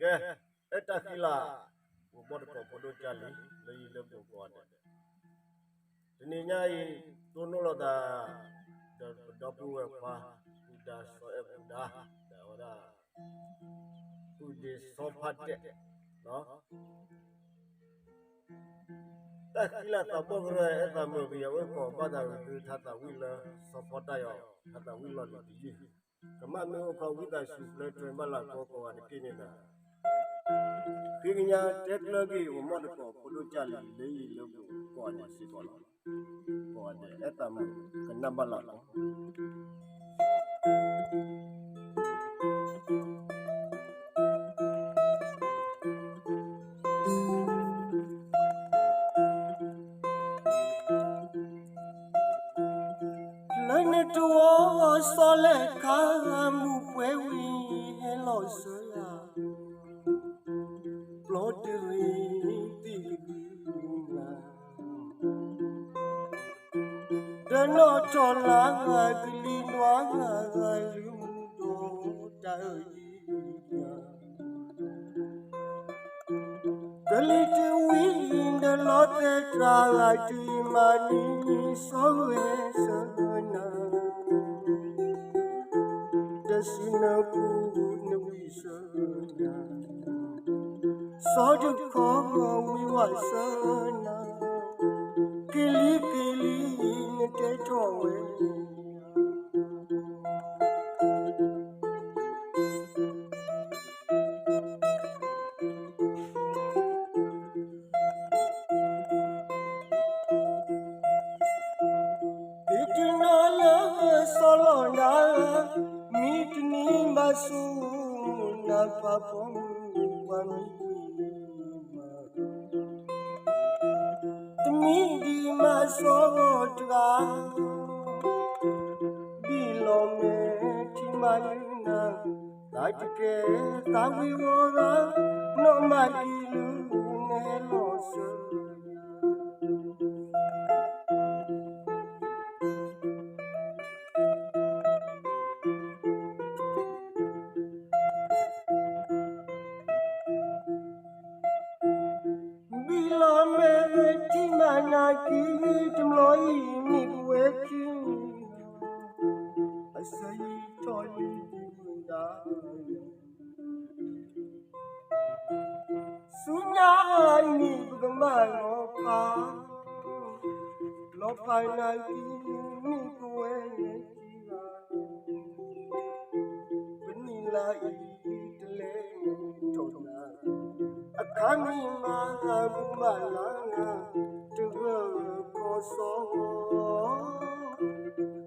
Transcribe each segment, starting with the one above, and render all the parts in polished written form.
ကဲအဲ့တခိလာဘောတ်ကောပိုဒိုချာလီလေလေဘောကောတဲ့ဒီနေ့ညရင်တွန်းလို့တာဒေါ်ပူဝဲပါပူဒါဆောအပူဒါဒါဝရပူဒီဆောဖတ်တဲ့နော်တခိလာတဘောရအဲ့တမျိုးပြဝဲကောဘာသာဝိသတာဝိလဆောဖတ်တယောသတာဝိလလို့ဒီကမမျိုးခေါ်ဝိတာရှိလဲတွင်မလာကောကောကနေကိနေတာဒီကညာတက်လကြီးဝမတ်ကောပလူချလီလေးလုံးကောနေစီကောလောကောတဲ့အတမကနဘလာလောလနဲ့တော်ဆောလက်ခါမှုပွဲဝီဟဲလို့ဆိုရပလော့တရီတီလာဒနောတော်လာကလီနွားကလူတို့တိုင်ကလီတီဝီဒလော့တဲ့တရာတီမနီဆိုဝဲစနာSina ku nawi sana Sadu ko wi wasana Kili kili nete towe Itinola solona Mitni masu na papong wamima Tmidi masotra Bilome timalina Tatike tawiwora No magilu nelosa Manaki tumloi mi weki asai toli dimunda Sunya ni bgamalo ka lo panaki mi kuene kira Benila itele tona Akami ma bumalanga so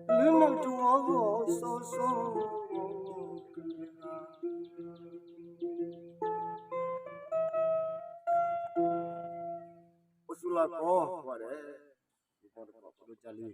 Luna to so Usula ko ware ko chali